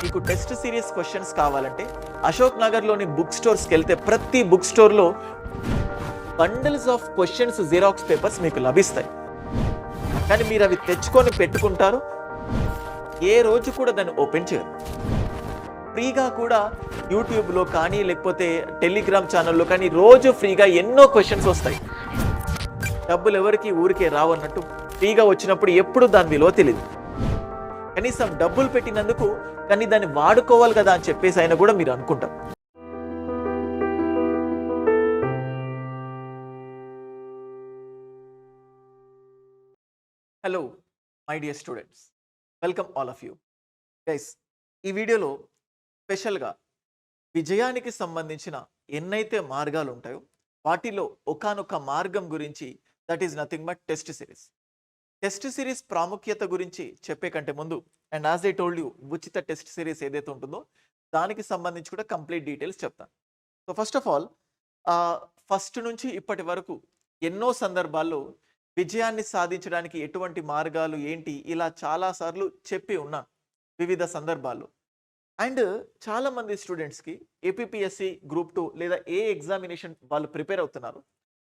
మీకు test series questions కావాలంటే అశోక్ నగర్లోని బుక్ స్టోర్స్కి వెళ్తే ప్రతి బుక్ స్టోర్లో bundles of questions xerox papers మీకు లభిస్తాయి. కానీ మీరు అవి తెచ్చుకొని పెట్టుకుంటారు, ఏ రోజు కూడా దాన్ని ఓపెన్ చేయరు. ఫ్రీగా కూడా యూట్యూబ్లో కానీ లేకపోతే టెలిగ్రామ్ ఛానల్లో కానీ రోజు ఫ్రీగా ఎన్నో క్వశ్చన్స్ వస్తాయి. డబ్బులు ఎవరికి ఊరికే రావన్నట్టు ఫ్రీగా వచ్చినప్పుడు ఎప్పుడు దాని విలువ తెలియదు. కనీసం డబ్బులు పెట్టినందుకు కానీ దాన్ని వాడుకోవాలి కదా అని చెప్పేసి అయినా కూడా మీరు అనుకుంటారు. Hello my dear students, welcome all of you guys. ఈ వీడియోలో స్పెషల్గా విజయానికి సంబంధించిన ఎన్నైతే మార్గాలు ఉంటాయో వాటిలో ఒకానొక మార్గం గురించి, that is nothing but test series. Test series ప్రాముఖ్యత గురించి చెప్పే కంటే ముందు, and as I told you, ఉచిత టెస్ట్ సిరీస్ ఏదైతే ఉంటుందో దానికి సంబంధించి కూడా కంప్లీట్ డీటెయిల్స్ చెప్తాను. So first of all, first నుంచి ఇప్పటి వరకు ఎన్నో సందర్భాల్లో విజయాన్ని సాధించడానికి ఎటువంటి మార్గాలు ఏంటి ఇలా చాలాసార్లు చెప్పి ఉన్నాను వివిధ సందర్భాల్లో. అండ్ చాలామంది స్టూడెంట్స్కి ఏపీపీఎస్సి గ్రూప్ 2 లేదా ఏ ఎగ్జామినేషన్ వాళ్ళు ప్రిపేర్ అవుతున్నారు.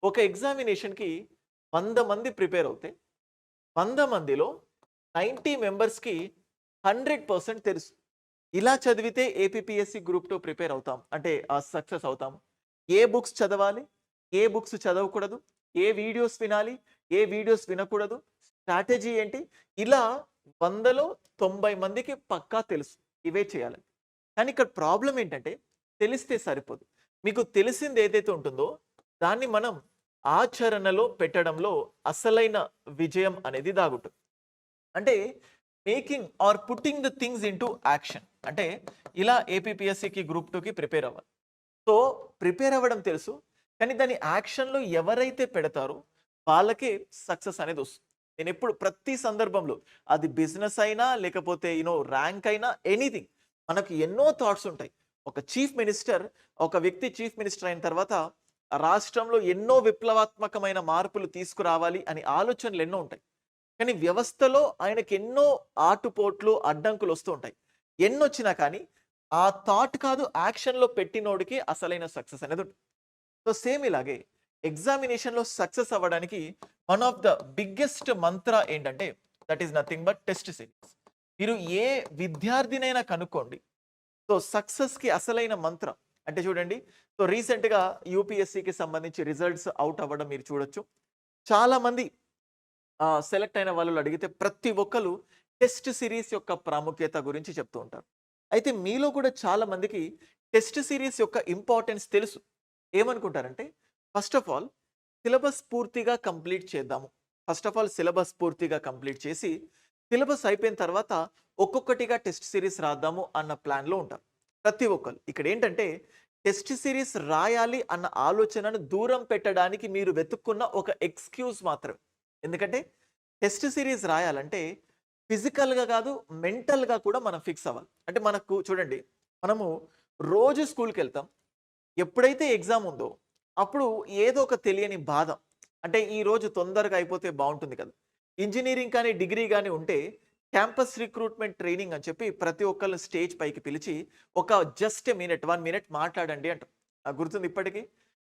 ఒక ఎగ్జామినేషన్కి 100 మంది ప్రిపేర్ అవుతే 100 మందిలో 90 మెంబర్స్కి 100% తెలుసు, ఇలా చదివితే ఏపీపీఎస్సి గ్రూప్ 2 ప్రిపేర్ అవుతాం అంటే సక్సెస్ అవుతాం. ఏ బుక్స్ చదవాలి, ఏ బుక్స్ చదవకూడదు, ఏ వీడియోస్ వినాలి, ఏ వీడియోస్ వినకూడదు, స్ట్రాటజీ ఏంటి, ఇలా 100లో 90 మందికి పక్కా తెలుసు ఇవే చేయాలి. కానీ ఇక్కడ ప్రాబ్లం ఏంటంటే తెలిస్తే సరిపోదు. మీకు తెలిసింది ఏదైతే ఉంటుందో దాన్ని మనం ఆచరణలో పెట్టడంలో అసలైన విజయం అనేది దాగుంటుంది. అంటే making or putting the things in to action. అంటే ఇలా ఏపీపీఎస్సికి గ్రూప్ 2కి ప్రిపేర్ అవ్వాలి. సో ప్రిపేర్ అవ్వడం తెలుసు, కానీ దాన్ని యాక్షన్లో ఎవరైతే పెడతారో వాళ్ళకే సక్సెస్ అనేది వస్తుంది. నేను ఎప్పుడు ప్రతి సందర్భంలో, అది బిజినెస్ అయినా లేకపోతే ర్యాంక్ అయినా ఎనీథింగ్, మనకు ఎన్నో థాట్స్ ఉంటాయి. ఒక వ్యక్తి చీఫ్ మినిస్టర్ అయిన తర్వాత రాష్ట్రంలో ఎన్నో విప్లవాత్మకమైన మార్పులు తీసుకురావాలి అని ఆలోచనలు ఎన్నో ఉంటాయి. కానీ వ్యవస్థలో ఆయనకి ఎన్నో ఆటుపోట్లు అడ్డంకులు వస్తూ ఉంటాయి. ఎన్నొచ్చినా కానీ ఆ థాట్ కాదు, యాక్షన్లో పెట్టినోడికి అసలైన సక్సెస్ అనేది ఉంటుంది. సో సేమ్ ఇలాగే ఎగ్జామినేషన్లో సక్సెస్ అవ్వడానికి వన్ ఆఫ్ ద బిగ్గెస్ట్ మంత్ర ఏంటంటే that is nothing but test series. మీరు ఏ విద్యార్థినైనా కనుక్కోండి. సో సక్సెస్కి అసలైన మంత్రం అంటే చూడండి, సో రీసెంట్గా యూపీఎస్సికి సంబంధించి రిజల్ట్స్ అవుట్ అవ్వడం మీరు చూడొచ్చు. చాలామంది సెలెక్ట్ అయిన వాళ్ళు అడిగితే ప్రతి ఒక్కరు టెస్ట్ సిరీస్ యొక్క ప్రాముఖ్యత గురించి చెప్తూ ఉంటారు. అయితే మీలో కూడా చాలామందికి టెస్ట్ సిరీస్ యొక్క ఇంపార్టెన్స్ తెలుసు. ఏమనుకుంటారంటే ఫస్ట్ ఆఫ్ ఆల్ సిలబస్ పూర్తిగా కంప్లీట్ చేద్దాము, సిలబస్ పూర్తిగా కంప్లీట్ చేసి సిలబస్ అయిపోయిన తర్వాత ఒక్కొక్కటిగా టెస్ట్ సిరీస్ రాద్దాము అన్న ప్లాన్లో ఉంటారు ప్రతి ఒక్కరు. ఇక్కడ ఏంటంటే టెస్ట్ సిరీస్ రాయాలి అన్న ఆలోచనను దూరం పెట్టడానికి మీరు వెతుక్కున్న ఒక ఎక్స్క్యూజ్ మాత్రమే. ఎందుకంటే టెస్ట్ సిరీస్ రాయాలంటే ఫిజికల్గా కాదు, మెంటల్గా కూడా మనం ఫిక్స్ అవ్వాలి. అంటే మనకు చూడండి, మనము రోజు స్కూల్కి వెళ్తాం, ఎప్పుడైతే ఎగ్జామ్ ఉందో అప్పుడు ఏదో ఒక తెలియని బాధ, అంటే ఈ రోజు తొందరగా అయిపోతే బాగుంటుంది కదా. ఇంజనీరింగ్ కానీ డిగ్రీ కానీ ఉంటే క్యాంపస్ రిక్రూట్మెంట్ ట్రైనింగ్ అని చెప్పి ప్రతి ఒక్కళ్ళు స్టేజ్ పైకి పిలిచి ఒక జస్ట్ మినిట్ 1 మినిట్ మాట్లాడండి అంటారు. గుర్తుంది ఇప్పటికీ.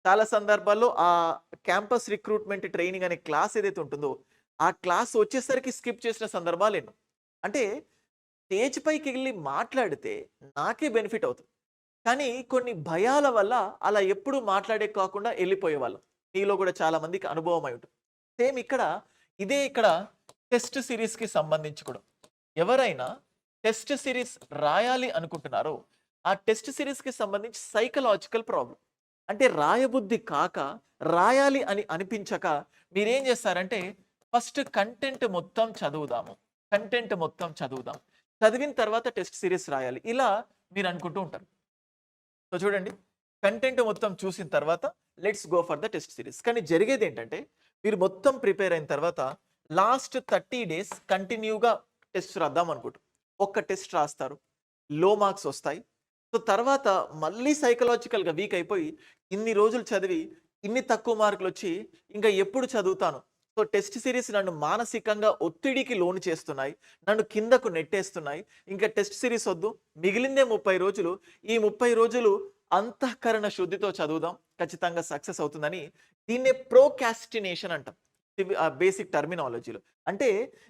చాలా సందర్భాల్లో ఆ క్యాంపస్ రిక్రూట్మెంట్ ట్రైనింగ్ అనే క్లాస్ ఏదైతే ఉంటుందో ఆ క్లాస్ వచ్చేసరికి స్కిప్ చేసిన సందర్భాలు ఎన్నో. అంటే స్టేజ్ పైకి వెళ్ళి మాట్లాడితే నాకే బెనిఫిట్ అవుతుంది, కానీ కొన్ని భయాల వల్ల అలా ఎప్పుడు మాట్లాడే కాకుండా వెళ్ళిపోయేవాళ్ళం. మీలో కూడా చాలా మందికి అనుభవం అయి ఉంటుంది. సేమ్ ఇక్కడ టెస్ట్ సిరీస్కి సంబంధించి కూడా ఎవరైనా టెస్ట్ సిరీస్ రాయాలి అనుకుంటున్నారో ఆ టెస్ట్ సిరీస్కి సంబంధించి సైకలాజికల్ ప్రాబ్లం, అంటే రాయబుద్ధి కాక రాయాలి అని అనిపించక మీరేం చేస్తారంటే ఫస్ట్ కంటెంట్ మొత్తం చదువుదాం, చదివిన తర్వాత టెస్ట్ సిరీస్ రాయాలి, ఇలా మీరు అనుకుంటూ ఉంటారు. సో చూడండి, కంటెంట్ మొత్తం చూసిన తర్వాత let's go for the test series. కానీ జరిగేది ఏంటంటే మీరు మొత్తం ప్రిపేర్ అయిన తర్వాత లాస్ట్ 30 days కంటిన్యూగా టెస్ట్ రాద్దాం అనుకుంటారు. ఒక్క టెస్ట్ రాస్తారు, లో మార్క్స్ వస్తాయి. సో తర్వాత మళ్ళీ సైకలాజికల్గా వీక్ అయిపోయి ఇన్ని రోజులు చదివి ఇన్ని తక్కువ మార్కులు వచ్చి ఇంకా ఎప్పుడు చదువుతాను, సో టెస్ట్ సిరీస్ నన్ను మానసికంగా ఒత్తిడికి లోను చేస్తున్నాయి. నన్ను కిందకు నెట్టేస్తున్నాయి. ఇంకా టెస్ట్ సిరీస్ వద్దు. మిగిలిందే 30 రోజులు. ఈ 30 రోజులు అంతఃకరణ శుద్ధితో చదువుదాం. ఖచ్చితంగా సక్సెస్ అవుతుందని దీన్నే ప్రోకాస్టినేషన్ అంటాం. బేసిక్ టర్మినాలజీలో. అంటే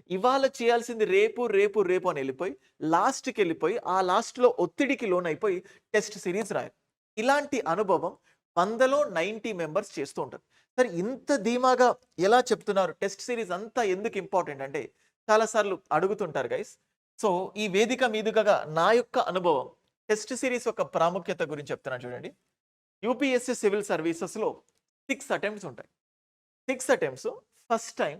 ఇవాళ చేయాల్సింది రేపు, రేపు, రేపు అని ఎళ్ళిపోయి లాస్ట్‌కెళ్ళిపోయి ఆ లాస్ట్‌లో ఒత్తిడికి లోనైపోయి టెస్ట్ సిరీస్ రాయాలి. ఇలాంటి అనుభవం 100లో 90 మెంబర్స్ చేస్తూ ఉంటారు. సరే ఇంత ధీమాగా ఎలా చెప్తున్నారు? టెస్ట్ సీరీస్ అంతా ఎందుకు ఇంపార్టెంట్ అంటే చాలా సార్లు అడుగుతుంటారు గైస్. సో ఈ వేదిక మీదుగా నా యొక్క అనుభవం టెస్ట్ సీరీస్ యొక్క ప్రాముఖ్యత గురించి చెప్తున్నాను చూడండి. యూపీఎస్సీ సివిల్ సర్వీసెస్‌లో 6 అటెంప్ట్స్ ఉంటాయి. 6 అటెంప్ట్స్ ఫస్ట్ టైమ్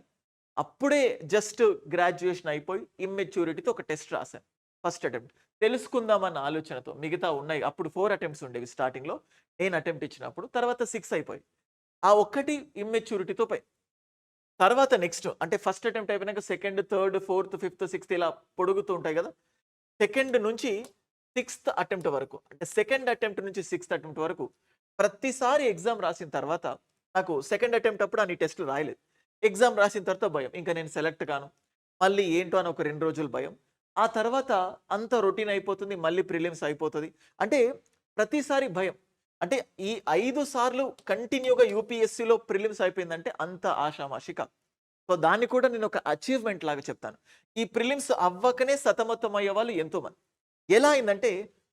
అప్పుడే జస్ట్ గ్రాడ్యుయేషన్ అయిపోయి ఇమ్మెచ్యూరిటీతో ఒక టెస్ట్ రాశాను. First attempt. తెలుసుకుందామన్న ఆలోచనతో. మిగతా ఉన్నాయి. అప్పుడు 4 అటెంప్ట్స్ ఉండేవి స్టార్టింగ్‌లో. నేను అటెంప్ట్ ఇచ్చినప్పుడు. తర్వాత 6 అయిపోయాయి. ఆ ఒక్కటి ఇమ్మెచ్యూరిటీతో తర్వాత నెక్స్ట్ అంటే ఫస్ట్ అటెంప్ట్ అయిపోయినాక second, third, fourth, fifth, sixth ఇలా పొడుగుతూ ఉంటాయి కదా! సెకండ్ నుంచి సిక్స్త్ అటెంప్ట్ వరకు అంటే సెకండ్ అటెంప్ట్ నుంచి సిక్స్త్ అటెంప్ట్ వరకు ప్రతిసారి ఎగ్జామ్ రాసిన తర్వాత నాకు సెకండ్ అటెంప్ట్ అప్పుడు అన్ని టెస్టులు రాయలేదు. ఎగ్జామ్ రాసిన తర్వాత భయం. ఇంకా నేను సెలెక్ట్ కాను. మళ్ళీ ఏంటో అని ఒక 2 రోజులు భయం. ఆ తర్వాత అంత రొటీన్ అయిపోతుంది. మళ్ళీ ప్రిలిమ్స్ అయిపోతది. అంటే ప్రతిసారి భయం. అంటే ఈ 5 సార్లు కంటిన్యూగా యూపీఎస్సీలో ప్రిలిమ్స్ అయిపోయిందంటే అంత ఆషామాషి కాదు. సో దాన్ని కూడా నేను ఒక అచీవ్‌మెంట్ లాగా చెప్తాను. ఈ ప్రిలిమ్స్ అవ్వకనే సతమతం అయ్యేవాళ్ళు ఎంతోమంది. ఎలా అయిందంటే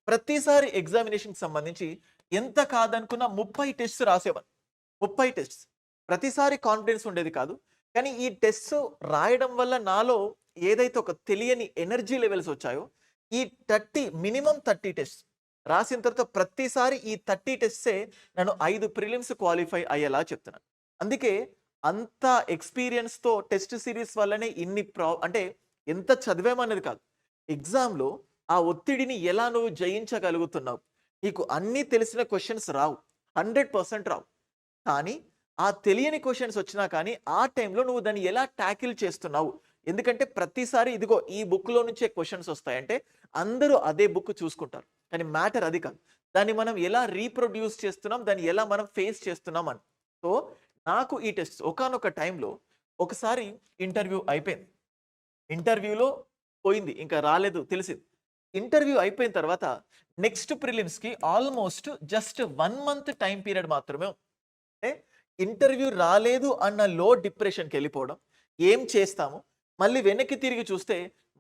ప్రతిసారి ఎగ్జామినేషన్‌కి సంబంధించి ఎంత కాదనుకున్న 30 టెస్ట్స్ రాసేవాళ్ళు. 30 టెస్ట్స్. ప్రతిసారి కాన్ఫిడెన్స్ ఉండేది కాదు. కానీ ఈ టెస్ట్స్ రాయడం వల్ల నాలో ఏదైతే ఒక తెలియని ఎనర్జీ లెవెల్స్ వచ్చాయో ఈ 30 మినిమమ్ 30 టెస్ట్స్ రాసిన తర్వాత ప్రతిసారి ఈ 30 టెస్ట్సే నన్ను 5 ప్రిలిమ్స్ క్వాలిఫై అయ్యేలా చెప్తున్నాను. అందుకే అంత ఎక్స్‌పీరియన్స్‌తో టెస్ట్ సీరీస్ వల్లనే ఇన్ని అంటే ఎంత చదివామన్నది కాదు. ఎగ్జామ్‌లో ఆ ఒత్తిడిని ఎలా నువ్వు జయించగలుగుతున్నావు? నీకు అన్నీ తెలిసిన క్వెషన్స్ రావు. 100% రావు. కానీ ఆ తెలియని క్వెషన్స్ వచ్చినా కానీ ఆ టైంలో నువ్వు దాన్ని ఎలా టాకిల్ చేస్తున్నావు? ఎందుకంటే ప్రతిసారి ఇదిగో ఈ బుక్‌లో నుంచే క్వెషన్స్ వస్తాయంటే అందరూ అదే బుక్ చూసుకుంటారు. కానీ మ్యాటర్ అది కాదు. దాన్ని మనం ఎలా రీప్రొడ్యూస్ చేస్తున్నాం, దాన్ని ఎలా మనం ఫేస్ చేస్తున్నాం అని. సో నాకు ఈ టెస్ట్ ఒకానొక టైంలో ఒకసారి ఇంటర్వ్యూ అయిపోయింది. ఇంటర్వ్యూలో పోయింది. ఇంకా రాలేదు తెలిసింది. ఇంటర్వ్యూ అయిపోయిన తర్వాత నెక్స్ట్ ప్రిలిమ్స్‌కి almost just 1 month time period మాత్రమే ఉంది. అంటే ఇంటర్వ్యూ రాలేదు అన్న లో డిప్రెషన్‌కెళ్ళిపోవడం. ఏం చేస్తాము? మళ్ళీ వెనక్కి తిరిగి చూస్తే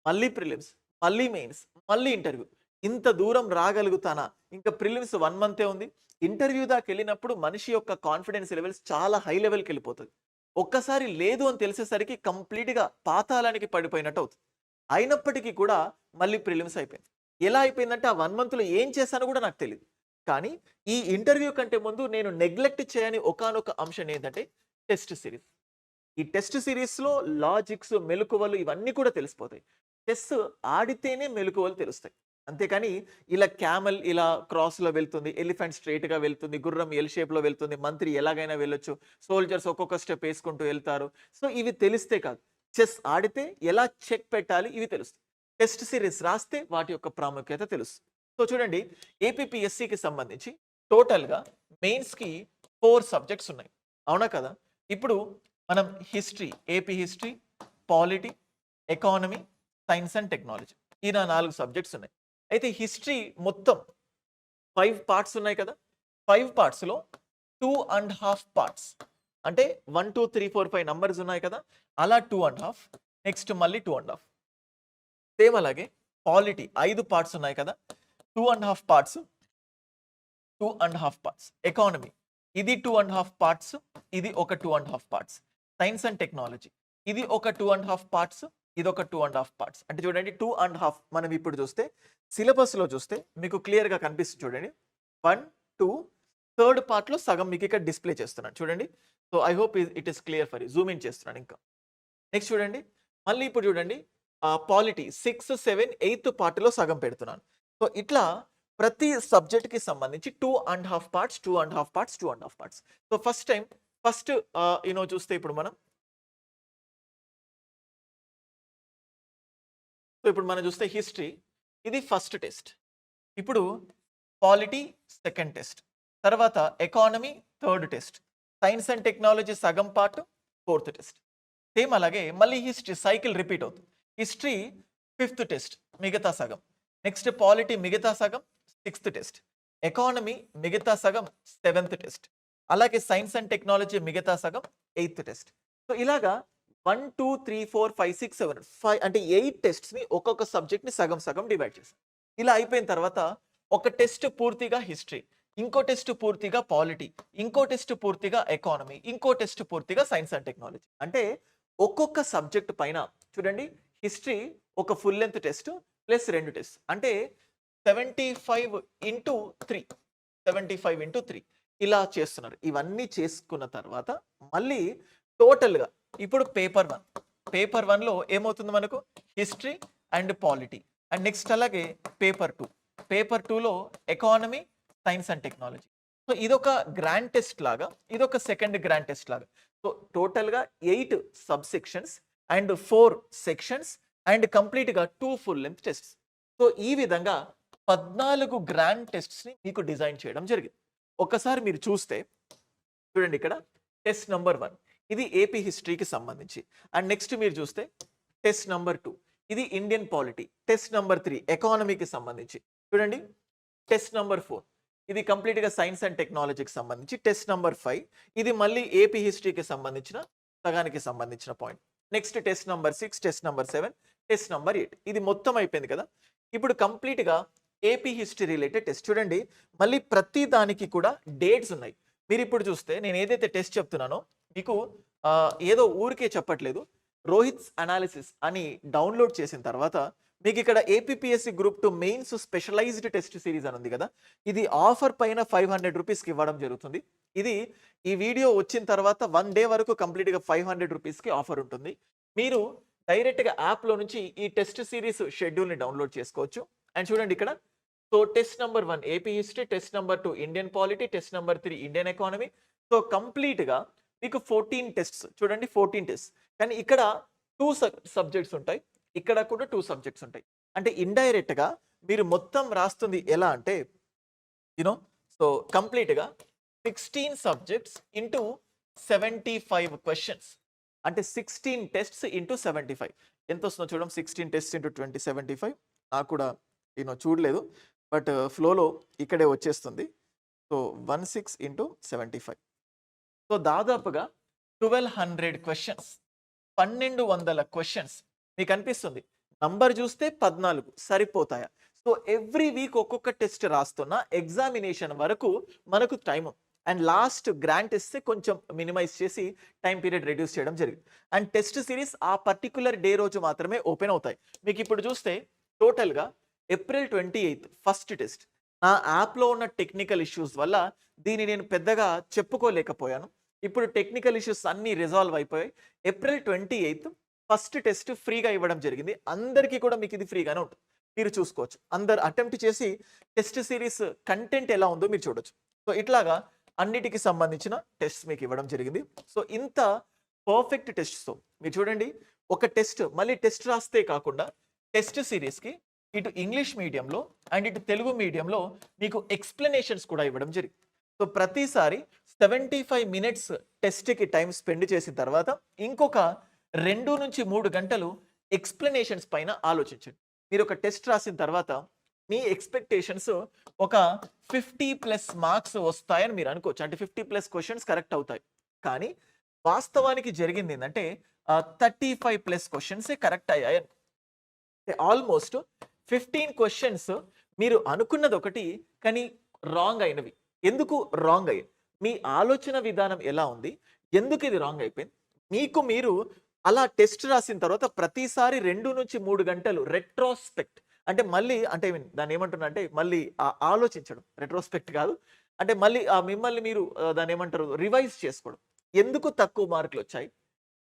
మళ్ళీ ప్రిలిమ్స్, మళ్ళీ మెయిన్స్, మళ్ళీ ఇంటర్వ్యూ. ఇంత దూరం రాగలుగుతానా? ఇంకా ప్రిలిమ్స్ 1 మంతే ఉంది. ఇంటర్వ్యూ దాకెళ్ళినప్పుడు మనిషి యొక్క కాన్ఫిడెన్స్ లెవెల్స్ చాలా హై లెవెల్‌కెళ్ళిపోతది. ఒక్కసారి లేదు అని తెలిసేసరికి కంప్లీట్‌గా పాతాళానికి పడిపోయినట్టు అవుతుంది. అయినప్పటికీ కూడా మళ్ళీ ప్రిలిమ్స్ అయిపోయింది. ఎలా అయిపోయిందంటే ఆ 1 మంత్‌లో ఏం చేశానో కూడా నాకు తెలీదు. కానీ ఈ ఇంటర్వ్యూ కంటే ముందు నేను నెగ్లెక్ట్ చేయని ఒకానొక అంశం ఏంటంటే టెస్ట్ సిరీస్. ఈ టెస్ట్ సిరీస్‌లో లాజిక్స్, మెళకువలు ఇవన్నీ కూడా తెలిసిపోతాయి. చెస్ ఆడితేనే మెళకువలు తెలుస్తాయి. అంతేకాని ఇలా క్యామెల్ ఇలా క్రాస్‌లో వెళ్తుంది, ఎలిఫెంట్ స్ట్రెయిట్‌గా వెళ్తుంది, గుర్రం ఎల్ షేప్‌లో వెళ్తుంది, మంత్రి ఎలాగైనా వెళ్ళొచ్చు, సోల్జర్స్ ఒక్కొక్క స్టెప్ ఏసుకుంటూ ఎళ్తారు. సో ఇవి తెలిస్తే కాదు. చెస్ ఆడితే ఎలా చెక్ పెట్టాలి ఇవి తెలుస్తాయి. టెస్ట్ సిరీస్ రాస్తే వాటి యొక్క ప్రాముఖ్యత తెలుస్తుంది. సో చూడండి ఏపీపీఎస్సీకి సంబంధించి టోటల్‌గా మెయిన్స్‌కి 4 సబ్జెక్ట్స్ ఉన్నాయి. అవునా కదా? ఇప్పుడు మనం history, AP history, polity, economy, science and technology. ఈ 4 సబ్జెక్ట్స్ ఉన్నాయి. అయితే హిస్టరీ మొత్తం 5 పార్ట్స్ ఉన్నాయి కదా! 5 పార్ట్స్‌లో 2½ పార్ట్స్ అంటే 1, 2, 3, 4, 5 నంబర్స్ ఉన్నాయి కదా! అలా 2½ నెక్స్ట్ మళ్ళీ 2½ సేమ్ అలాగే పాలిటీ 5 పార్ట్స్ ఉన్నాయి కదా! 2½ పార్ట్స్, 2½ పార్ట్స్. ఎకానమీ ఇది 2½ పార్ట్స్, ఇది ఒక 2½ పార్ట్స్. సైన్స్ అండ్ టెక్నాలజీ ఇది ఒక 2½ పార్ట్స్, ఇదొక 2½ పార్ట్స్. అంటే చూడండి 2½ మనం ఇప్పుడు చూస్తే సిలబస్‌లో చూస్తే మీకు క్లియర్‌గా కనిపిస్తుంది చూడండి. 1, 2 థర్డ్ పార్ట్‌లో సగం మీకు ఇక్కడ డిస్‌ప్లే చేస్తున్నాను చూడండి. So I hope it is clear for you. Zoom in చేస్తున్నాను ఇంకా. నెక్స్ట్ చూడండి. మళ్ళీ ఇప్పుడు చూడండి పాలిటీ 6, 7, 8 పార్ట్‌లో సగం పెడుతున్నాను. సో ఇట్లా ప్రతి సబ్జెక్ట్‌కి సంబంధించి 2½ parts, 2½ parts, 2½ parts. So first చూస్తే ఇప్పుడు మనం చూస్తే హిస్టరీ ఇది ఫస్ట్ టెస్ట్. ఇప్పుడు పాలిటీ సెకండ్ టెస్ట్. తర్వాత economy third test. Science and technology సగం పార్ట్ ఫోర్త్ టెస్ట్. సేమ్ అలాగే మళ్ళీ హిస్టరీ సైకిల్ రిపీట్ అవుతుంది. హిస్టరీ 5th టెస్ట్ మిగతా సగం, నెక్స్ట్ పాలిటీ మిగతా సగం 6th టెస్ట్, ఎకానమీ మిగతా సగం 7th టెస్ట్, అలాగే సైన్స్ అండ్ టెక్నాలజీ మిగతా సగం 8th టెస్ట్. సో ఇలాగా 1 2 3 4 5 6 7 5 అంటే 8 టెస్ట్స్ని ఒక్కొక్క సబ్జెక్ట్ని సగం సగం డివైడ్ చేశాం. ఇలా అయిపోయిన తర్వాత ఒక టెస్ట్ పూర్తిగా హిస్టరీ, ఇంకో టెస్ట్ పూర్తిగా పాలిటీ, ఇంకో టెస్ట్ పూర్తిగా ఎకానమీ, ఇంకో టెస్ట్ పూర్తిగా సైన్స్ అండ్ టెక్నాలజీ. అంటే ఒక్కొక్క సబ్జెక్ట్ పైన చూడండి, హిస్టరీ ఒక full length test plus 2 test అంటే 75 ఇంటూ 3, 75 ఇంటూ 3 ఇలా చేస్తున్నారు. ఇవన్నీ చేసుకున్న తర్వాత మళ్ళీ టోటల్గా ఇప్పుడు పేపర్ 1లో ఏమవుతుంది మనకు history and polity, and next అలాగే పేపర్ 2లో economy, science and technology. So ఇదొక గ్రాండ్ టెస్ట్ లాగా, ఇదొక సెకండ్ గ్రాండ్ టెస్ట్ లాగా. సో టోటల్గా 8 sub sections and 4 sections and కంప్లీట్గా 2 ఫుల్ లెంత్ టెస్ట్స్. సో ఈ విధంగా 14 గ్రాండ్ టెస్ట్స్ని మీకు డిజైన్ చేయడం జరిగింది. ఒక్కసారి మీరు చూస్తే చూడండి, ఇక్కడ టెస్ట్ నెంబర్ 1 ఇది ఏపీ హిస్టరీకి సంబంధించి, అండ్ నెక్స్ట్ మీరు చూస్తే టెస్ట్ నెంబర్ 2 ఇది ఇండియన్ పాలిటీ, టెస్ట్ నెంబర్ 3 ఎకానమీకి సంబంధించి చూడండి, టెస్ట్ నెంబర్ 4 ఇది కంప్లీట్గా సైన్స్ అండ్ టెక్నాలజీకి సంబంధించి, టెస్ట్ నెంబర్ 5 ఇది మళ్ళీ ఏపీ హిస్టరీకి సంబంధించిన సగానికి సంబంధించిన point, next test number 6, test number 7, test number 8 ఇది మొత్తం అయిపోయింది కదా. ఇప్పుడు కంప్లీట్గా ఏపీ హిస్టరీ రిలేటెడ్ టెస్ట్ చూడండి, మళ్ళీ ప్రతి దానికి కూడా డేట్స్ ఉన్నాయి. మీరు ఇప్పుడు చూస్తే నేను ఏదైతే టెస్ట్ చెప్తున్నానో మీకు ఏదో ఊరికే చెప్పట్లేదు, రోహిత్స్ అనాలిసిస్ అని డౌన్లోడ్ చేసిన తర్వాత మీకు ఇక్కడ APPSC group 2 mains specialised test series అని ఉంది కదా, ఇది ఆఫర్ పైన 500 రూపీస్కి ఇవ్వడం జరుగుతుంది. ఇది ఈ వీడియో వచ్చిన తర్వాత 1 డే వరకు కంప్లీట్గా 500 రూపీస్కి ఆఫర్ ఉంటుంది. మీరు డైరెక్ట్గా యాప్లో నుంచి ఈ టెస్ట్ సిరీస్ షెడ్యూల్ని డౌన్లోడ్ చేసుకోవచ్చు. అండ్ చూడండి ఇక్కడ, so test number 1 AP history, test number 2 Indian polity, test number 3 Indian economy. So కంప్లీట్గా మీకు 14 టెస్ట్స్ చూడండి, 14 టెస్ట్. కానీ ఇక్కడ 2 సబ్జెక్ట్స్ ఉంటాయి, ఇక్కడ కూడా 2 సబ్జెక్ట్స్ ఉంటాయి. అంటే ఇండైరెక్ట్గా మీరు మొత్తం రాస్తుంది ఎలా అంటే సో కంప్లీట్గా 16 సబ్జెక్ట్స్ ఇంటూ 75 క్వశ్చన్స్, అంటే 16 టెస్ట్స్ ఇంటూ 75 ఎంత వస్తుందో చూడడం. 16 టెస్ట్స్ ఇంటూ 20 75 నాకు కూడా చూడలేదు, బట్ ఫ్లోలో ఇక్కడే వచ్చేస్తుంది. సో 16 ఇంటూ 75, సో దాదాపుగా 1200 క్వశ్చన్స్, 1200 క్వశ్చన్స్. మీకు అనిపిస్తుంది నంబర్ చూస్తే 14 సరిపోతాయా? సో ఎవ్రీ వీక్ ఒక్కొక్క టెస్ట్ రాస్తున్న ఎగ్జామినేషన్ వరకు మనకు time, and last grand test కొంచెం మినిమైజ్ చేసి టైం పీరియడ్ రెడ్యూస్ చేయడం జరిగింది. అండ్ టెస్ట్ సిరీస్ ఆ పర్టికులర్ డే రోజు మాత్రమే ఓపెన్ అవుతాయి. మీకు ఇప్పుడు చూస్తే టోటల్గా ఏప్రిల్ 28 ఫస్ట్ టెస్ట్. నా యాప్లో ఉన్న టెక్నికల్ ఇష్యూస్ వల్ల దీన్ని నేను పెద్దగా చెప్పుకోలేకపోయాను. ఇప్పుడు టెక్నికల్ ఇష్యూస్ అన్నీ రిజాల్వ్ అయిపోయాయి. ఏప్రిల్ 28 ఫస్ట్ టెస్ట్ ఫ్రీగా ఇవ్వడం జరిగింది. అందరికీ కూడా మీకు ఇది ఫ్రీగానే ఉంటుంది, మీరు చూసుకోవచ్చు. అందరు అటెంప్ట్ చేసి టెస్ట్ సిరీస్ కంటెంట్ ఎలా ఉందో మీరు చూడొచ్చు. సో ఇట్లాగా అన్నిటికి సంబంధించిన టెస్ట్ మీకు ఇవ్వడం జరిగింది. సో ఇంత పర్ఫెక్ట్ టెస్ట్తో మీరు చూడండి, ఒక టెస్ట్ మళ్ళీ టెస్ట్ రాస్తే కాకుండా టెస్ట్ సిరీస్కి ఇటు ఇంగ్లీష్ మీడియంలో అండ్ ఇటు తెలుగు మీడియంలో మీకు ఎక్స్ప్లెనేషన్స్ కూడా ఇవ్వడం జరిగింది. సో ప్రతిసారి 75 మినిట్స్ టెస్ట్కి టైం స్పెండ్ చేసిన తర్వాత ఇంకొక 2 నుంచి 3 గంటలు ఎక్స్ప్లెనేషన్స్ పైన ఆలోచించండి. మీరు ఒక టెస్ట్ రాసిన తర్వాత మీ ఎక్స్పెక్టేషన్స్ ఒక 50+ మార్క్స్ వస్తాయని మీరు అనుకోవచ్చు, అంటే 50+ క్వశ్చన్స్ కరెక్ట్ అవుతాయి. కానీ వాస్తవానికి జరిగింది ఏంటంటే 35+ క్వశ్చన్సే కరెక్ట్ అయ్యాయి. ఆల్మోస్ట్ 15 క్వశ్చన్స్ మీరు అనుకున్నది ఒకటి కానీ రాంగ్ అయినవి. ఎందుకు రాంగ్ అయ్యాయి? మీ ఆలోచన విధానం ఎలా ఉంది, ఎందుకు ఇది రాంగ్ అయిపోయింది? మీకు మీరు అలా టెస్ట్ రాసిన తర్వాత ప్రతిసారి 2 నుంచి 3 గంటలు రెట్రోస్పెక్ట్, అంటే మళ్ళీ అంటే దాన్ని ఏమంటున్నా అంటే మళ్ళీ ఆలోచించడం, రెట్రోస్పెక్ట్ కాదు, అంటే మళ్ళీ మిమ్మల్ని మీరు దాన్ని ఏమంటారు రివైజ్ చేసుకోవడం. ఎందుకు తక్కువ మార్కులు వచ్చాయి,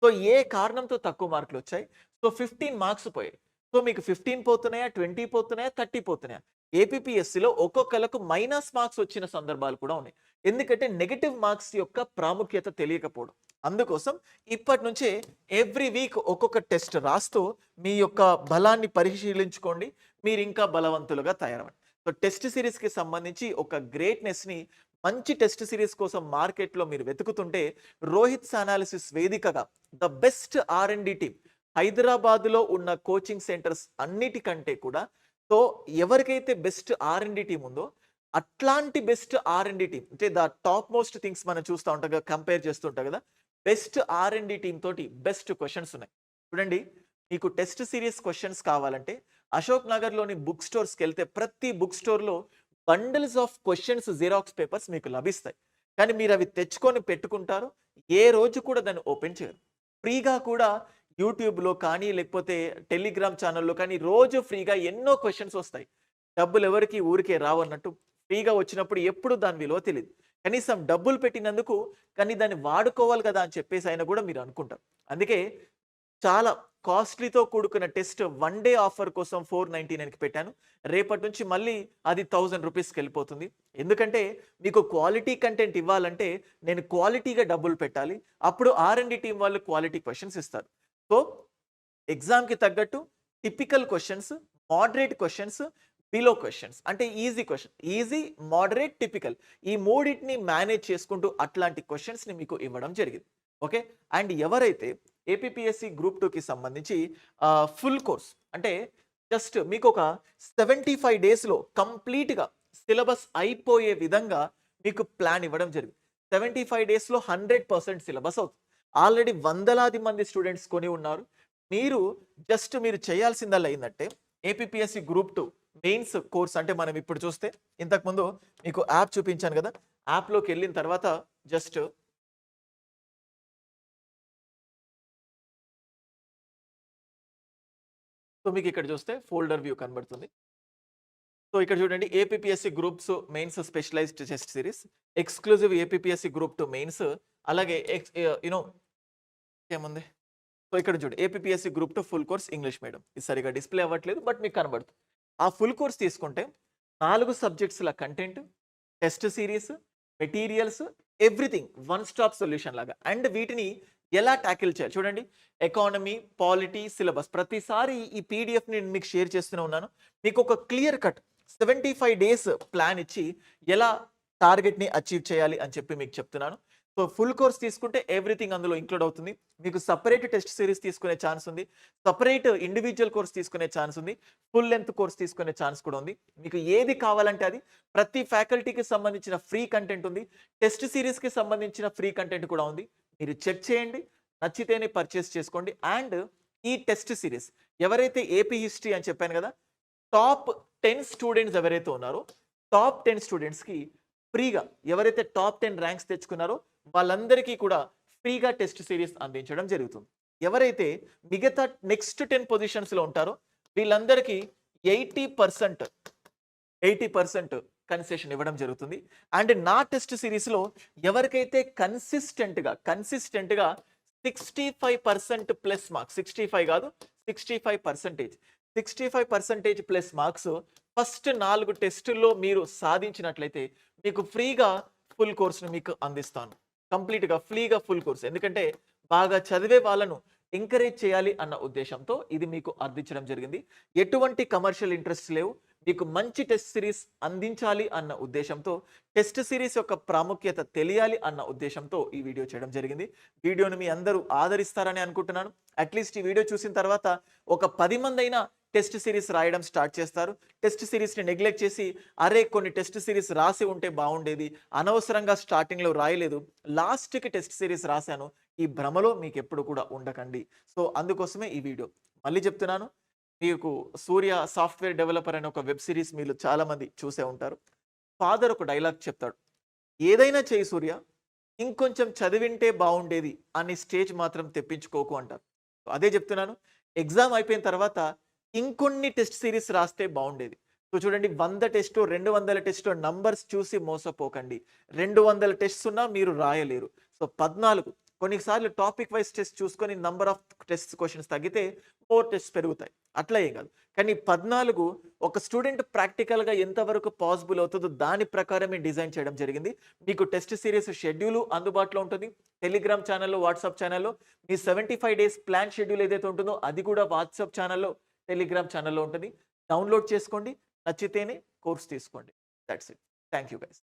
సో ఏ కారణంతో తక్కువ మార్కులు వచ్చాయి, సో 15 మార్క్స్ పోయాయి. సో మీకు 15 పోతున్నాయా, 20 పోతున్నాయా, 30 పోతున్నాయా? ఏపీపీఎస్సీలో ఒక్కొక్కలకు మైనస్ మార్క్స్ వచ్చిన సందర్భాలు కూడా ఉన్నాయి. ఎందుకంటే నెగటివ్ మార్క్స్ యొక్క ప్రాముఖ్యత తెలియకపోవడం. అందుకోసం ఇప్పటి నుంచే ఎవ్రీ వీక్ ఒక్కొక్క టెస్ట్ రాస్తూ మీ యొక్క బలాన్ని పరిశీలించుకోండి, మీరు ఇంకా బలవంతులుగా తయారవ్వండి. సో టెస్ట్ సిరీస్కి సంబంధించి ఒక గ్రేట్నెస్ని మంచి టెస్ట్ సిరీస్ కోసం మార్కెట్లో మీరు వెతుకుతుంటే రోహిత్స్ అనాలిసిస్ వేదికగా ద బెస్ట్ R&D టీమ్ హైదరాబాద్లో ఉన్న కోచింగ్ సెంటర్స్ అన్నిటికంటే కూడా సో ఎవరికైతే బెస్ట్ R&D టీమ్ ఉందో అట్లాంటి బెస్ట్ R&D టీమ్ అంటే ద టాప్ మోస్ట్ థింగ్స్ మనం చూస్తూ ఉంటాం కదా, కంపేర్ చేస్తుంటాం కదా, బెస్ట్ R&D టీమ్ తోటి బెస్ట్ క్వశ్చన్స్ ఉన్నాయి. చూడండి, మీకు టెస్ట్ సిరీస్ క్వశ్చన్స్ కావాలంటే అశోక్ నగర్లోని బుక్ స్టోర్స్కి వెళ్తే ప్రతి బుక్ స్టోర్లో bundles of questions xerox papers మీకు లభిస్తాయి. కానీ మీరు అవి తెచ్చుకొని పెట్టుకుంటారు, ఏ రోజు కూడా దాన్ని ఓపెన్ చేయరు. ఫ్రీగా కూడా యూట్యూబ్లో కానీ లేకపోతే టెలిగ్రామ్ ఛానల్లో కానీ రోజు ఫ్రీగా ఎన్నో క్వశ్చన్స్ వస్తాయి. డబ్బులు ఎవరికి ఊరికే రావన్నట్టు ఫ్రీగా వచ్చినప్పుడు ఎప్పుడు దాని విలువ తెలియదు. కనీసం డబ్బులు పెట్టినందుకు కానీ దాన్ని వాడుకోవాలి కదా అని చెప్పేసి అయినా కూడా మీరు అనుకుంటారు. అందుకే చాలా కాస్ట్లీతో కూడుకున్న టెస్ట్ 1 డే ఆఫర్ కోసం 499కి పెట్టాను. రేపటి నుంచి మళ్ళీ అది 1000 రూపీస్కి వెళ్ళిపోతుంది. ఎందుకంటే మీకు క్వాలిటీ కంటెంట్ ఇవ్వాలంటే నేను క్వాలిటీగా డబ్బులు పెట్టాలి. అప్పుడు R&D టీం వాళ్ళు క్వాలిటీ క్వశ్చన్స్ ఇస్తారు. సో ఎగ్జామ్కి తగ్గట్టు typical questions, moderate questions, below questions అంటే easy question, easy, moderate, typical ఈ మూడింటిని మేనేజ్ చేసుకుంటూ అట్లాంటి క్వశ్చన్స్ని మీకు ఇవ్వడం జరిగింది. ఓకే, అండ్ ఎవరైతే ఏపీపీఎస్సి గ్రూప్ 2కి సంబంధించి ఫుల్ కోర్స్ అంటే జస్ట్ మీకు ఒక 75 డేస్లో కంప్లీట్గా సిలబస్ అయిపోయే విధంగా మీకు ప్లాన్ ఇవ్వడం జరిగింది. 75 డేస్లో 100% సిలబస్ అవుతుంది. ఆల్రెడీ వందలాది మంది స్టూడెంట్స్ కొని ఉన్నారు. మీరు చేయాల్సిందల్లా ఏంటంటే ఏపీపీఎస్సి గ్రూప్ 2 మెయిన్స్ కోర్స్ అంటే మనం ఇప్పుడు చూస్తే ఇంతకుముందు మీకు యాప్ చూపించాను కదా, యాప్లోకి వెళ్ళిన తర్వాత జస్ట్ సో మీకు ఇక్కడ చూస్తే ఫోల్డర్ వ్యూ కనబడుతుంది. సో ఇక్కడ చూడండి, APPSC groups mains specialised test series, exclusive APPSC group 2 mains, అలాగే ఏముంది. సో ఇక్కడ చూడండి, APPSC group 2 full course English medium. ఇది సరిగా డిస్ప్లే అవ్వట్లేదు, బట్ మీకు కనబడుతుంది. ఆ ఫుల్ కోర్స్ తీసుకుంటే 4 సబ్జెక్ట్స్ల content, test series, materials, everything one stop solution లాగా. అండ్ వీటిని ఎలా ట్యాకిల్ చేయాలి చూడండి, ఎకానమీ, పాలిటీ, సిలబస్ ప్రతిసారి ఈ పీడిఎఫ్ నేను మీకు షేర్ చేస్తూనే ఉన్నాను. మీకు ఒక క్లియర్ కట్ 75 డేస్ ప్లాన్ ఇచ్చి ఎలా టార్గెట్ని అచీవ్ చేయాలి అని చెప్పి మీకు చెప్తున్నాను. సో ఫుల్ కోర్స్ తీసుకుంటే ఎవ్రీథింగ్ అందులో ఇంక్లూడ్ అవుతుంది. మీకు సపరేట్ టెస్ట్ సిరీస్ తీసుకునే ఛాన్స్ ఉంది, సపరేట్ ఇండివిజువల్ కోర్స్ తీసుకునే ఛాన్స్ ఉంది, ఫుల్ లెంత్ కోర్స్ తీసుకునే ఛాన్స్ కూడా ఉంది. మీకు ఏది కావాలంటే అది, ప్రతి ఫ్యాకల్టీకి సంబంధించిన ఫ్రీ కంటెంట్ ఉంది, టెస్ట్ సిరీస్కి సంబంధించిన ఫ్రీ కంటెంట్ కూడా ఉంది. మీరు చెక్ చేయండి, నచ్చితేనే పర్చేస్ చేసుకోండి. అండ్ ఈ టెస్ట్ సిరీస్ ఎవరైతే ఏపీ హిస్టరీ అని చెప్పాను కదా, టాప్ 10 స్టూడెంట్స్ ఎవరైతే ఉన్నారో టాప్ 10 స్టూడెంట్స్కి ఫ్రీగా, ఎవరైతే టాప్ 10 ర్యాంక్స్ తెచ్చుకున్నారో వాళ్ళందరికీ కూడా ఫ్రీగా టెస్ట్ సిరీస్ అందించడం జరుగుతుంది. ఎవరైతే మిగతా నెక్స్ట్ 10 పొజిషన్స్లో ఉంటారో వీళ్ళందరికీ 80% కన్సెషన్ ఇవ్వడం జరుగుతుంది. అండ్ నా టెస్ట్ సిరీస్లో ఎవరికైతే కన్సిస్టెంట్గా 65% ప్లస్ మార్క్స్, 65 కాదు 65% ప్లస్ మార్క్స్ ఫస్ట్ 4 టెస్టుల్లో మీరు సాధించినట్లయితే మీకు ఫ్రీగా ఫుల్ కోర్స్ను మీకు అందిస్తాను. కంప్లీట్గా ఫ్రీగా ఫుల్ కోర్స్. ఎందుకంటే బాగా చదివే వాళ్ళను ఎంకరేజ్ చేయాలి అన్న ఉద్దేశంతో ఇది మీకు అందించడం జరిగింది. ఎటువంటి కమర్షియల్ ఇంట్రెస్ట్ లేవు, మీకు మంచి టెస్ట్ సిరీస్ అందించాలి అన్న ఉద్దేశంతో, టెస్ట్ సిరీస్ యొక్క ప్రాముఖ్యత తెలియాలి అన్న ఉద్దేశంతో ఈ వీడియో చేయడం జరిగింది. వీడియోని మీ అందరూ ఆదరిస్తారని అనుకుంటున్నాను. అట్లీస్ట్ ఈ వీడియో చూసిన తర్వాత ఒక 10 మంది అయినా టెస్ట్ సిరీస్ రాయడం స్టార్ట్ చేస్తారు. టెస్ట్ సిరీస్ని నెగ్లెక్ట్ చేసి అరే కొన్ని టెస్ట్ సిరీస్ రాసి ఉంటే బాగుండేది, అనవసరంగా స్టార్టింగ్లో రాయలేదు, లాస్ట్కి టెస్ట్ సిరీస్ రాశాను, ఈ భ్రమలో మీకు ఎప్పుడు కూడా ఉండకండి. సో అందుకోసమే ఈ వీడియో. మళ్ళీ చెప్తున్నాను, మీకు సూర్య సాఫ్ట్వేర్ డెవలపర్ అనే ఒక వెబ్ సిరీస్ మీరు చాలామంది చూసే ఉంటారు. ఫాదర్ ఒక డైలాగ్ చెప్తాడు, ఏదైనా చేయి సూర్య, ఇంకొంచెం చదివింటే బాగుండేది అనే స్టేజ్ మాత్రం తెప్పించుకోకు అంటారు. అదే చెప్తున్నాను, ఎగ్జామ్ అయిపోయిన తర్వాత ఇంకొన్ని టెస్ట్ సిరీస్ రాస్తే బాగుండేది. సో చూడండి, 100 టెస్ట్ 200 టెస్ట్ నంబర్స్ చూసి మోసపోకండి. 200 టెస్ట్స్ ఉన్నా మీరు రాయలేరు. సో 14 కొన్నిసార్లు టాపిక్ వైజ్ టెస్ట్ చూసుకొని నంబర్ ఆఫ్ టెస్ట్ క్వశ్చన్స్ తగ్గితే 4 టెస్ట్ పెరుగుతాయి, అట్లా ఏం కాదు. కానీ 14 ఒక స్టూడెంట్ ప్రాక్టికల్గా ఎంతవరకు పాసిబుల్ అవుతుందో దాని ప్రకారమే డిజైన్ చేయడం జరిగింది. మీకు టెస్ట్ సిరీస్ షెడ్యూల్ అందుబాటులో ఉంటుంది. టెలిగ్రామ్ ఛానల్లో, వాట్సాప్ ఛానల్లో మీ 75 డేస్ ప్లాన్ షెడ్యూల్ ఏదైతే ఉంటుందో అది కూడా వాట్సాప్ ఛానల్లో, టెలిగ్రామ్ ఛానల్లో ఉంటుంది. డౌన్లోడ్ చేసుకోండి, నచ్చితేనే కోర్స్ తీసుకోండి. That's it. Thank you guys.